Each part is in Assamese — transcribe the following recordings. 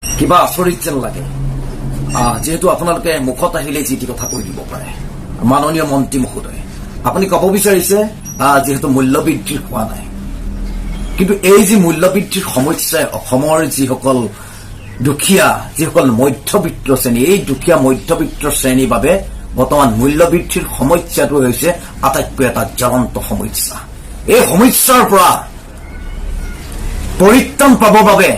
কিবা আচৰিত যেন লাগে যেহেতু আপোনালোকে মুখত আহিলে যি টি কথা কৈ দিব পাৰে মাননীয় মন্ত্ৰী মহোদয় আপুনি ক'ব বিচাৰিছে যেহেতু মূল্যবৃদ্ধি হোৱা নাই কিন্তু এই যে মূল্যবৃদ্ধিৰ সমস্যাই অসমৰ যিসকল দুখীয়া যিসকল মধ্যবিত্ত শ্ৰেণী এই দুখীয়া মধ্যবিত্ত শ্ৰেণীৰ বাবে বৰ্তমান মূল্যবৃদ্ধিৰ সমস্যাটো হৈছে আটাইতকৈ এটা জ্বলন্ত সমস্যা এই সমস্যাৰ পৰা পৰিত্ৰাণ পাবৰ বাবে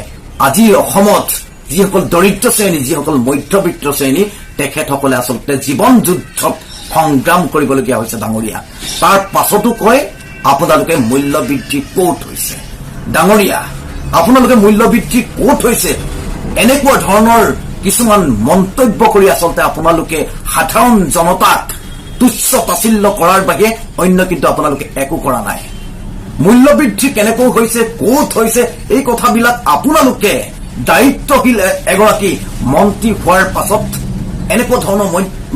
আজি অসমত যিসকল দৰিদ্ৰ শ্ৰেণী যিসকল মধ্যবিত্ত শ্ৰেণী তেখেতসকলে আচলতে জীৱন যুদ্ধত সংগ্ৰাম কৰিবলগীয়া হৈছে ডাঙৰীয়া তাৰ পাছতো কয় আপোনালোকে মূল্যবৃদ্ধি ক'ত হৈছে ডাঙৰীয়া আপোনালোকে মূল্যবৃদ্ধি ক'ত হৈছে এনেকুৱা ধৰণৰ কিছুমান মন্তব্য কৰি আচলতে আপোনালোকে সাধাৰণ জনতাক তুচ্ছ তাচিল্য কৰাৰ বাহিৰে অন্য কিন্তু আপোনালোকে একো কৰা নাই মূল্যবৃদ্ধি কেনেকৈ হৈছে ক'ত হৈছে এই কথাবিলাক আপোনালোকে দায়িত্বশীল এগৰাকী মন্ত্ৰী হোৱাৰ পাছত এনেকুৱা ধৰণৰ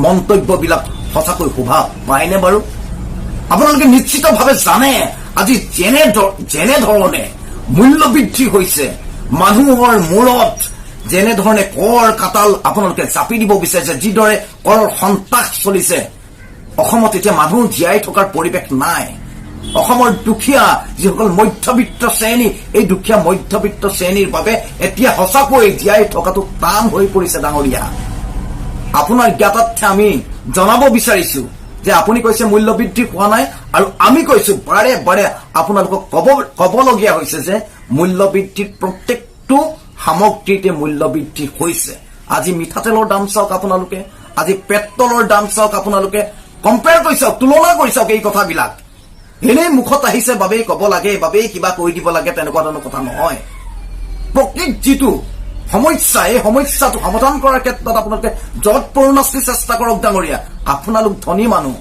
মন্তব্যবিলাক সঁচাকৈ শোভা পায়নে বাৰু আপোনালোকে নিশ্চিতভাৱে জানে আজি যেনে ধৰণে মূল্যবৃদ্ধি হৈছে মানুহৰ মূৰত যেনেধৰণে কৰ কাটাল আপোনালোকে চাপি দিব বিচাৰিছে যিদৰে কৰ সন্ত্ৰাস চলিছে অসমত এতিয়া মানুহ জীয়াই থকাৰ পৰিৱেশ নাই অসমৰ দুখীয়া যিসকল মধ্যবিত্ত শ্ৰেণী এই দুখীয়া মধ্যবিত্ত শ্ৰেণীৰ বাবে এতিয়া সঁচাকৈ জীয়াই থকাটো টান হৈ পৰিছে ডাঙৰীয়া আপোনাৰ জ্ঞাতাৰ্থে আমি জনাব বিচাৰিছো যে আপুনি কৈছে মূল্যবৃদ্ধি হোৱা নাই আৰু আমি কৈছো বাৰে বাৰে আপোনালোকক ক'বলগীয়া হৈছে যে মূল্যবৃদ্ধিৰ প্ৰত্যেকটো সামগ্ৰীতে মূল্যবৃদ্ধি হৈছে আজি মিঠাতেলৰ দাম চাওক আপোনালোকে আজি পেট্ৰলৰ দাম চাওক আপোনালোকে কম্পেয়াৰ কৰি চাওক তুলনা কৰি চাওক এই কথাবিলাক এনেই মুখত আহিছে বাবেই ক'ব লাগে বাবেই কিবা কৈ দিব লাগে তেনেকুৱা ধৰণৰ কথা নহয় প্ৰকৃত যিটো সমস্যা এই সমস্যাটো সমাধান কৰাৰ ক্ষেত্ৰত আপোনালোকে যৎপৰোনাস্তি চেষ্টা কৰক ডাঙৰীয়া আপোনালোক ধনী মানুহ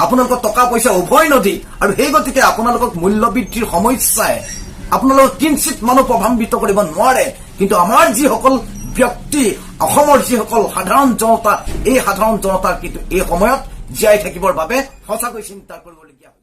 আপোনালোকৰ টকা পইচা উভয় নদী আৰু সেই গতিকে আপোনালোকক মূল্যবৃদ্ধিৰ সমস্যাই আপোনালোকক কিঞ্চিত মানুহ প্ৰভাৱিত কৰিব নোৱাৰে কিন্তু আমাৰ যিসকল ব্যক্তি অসমৰ যিসকল সাধাৰণ জনতা এই সাধাৰণ জনতাৰ কিন্তু এই সময়ত জীয়াই থাকিবৰ বাবে সঁচাকৈ চিন্তা কৰিবলগীয়া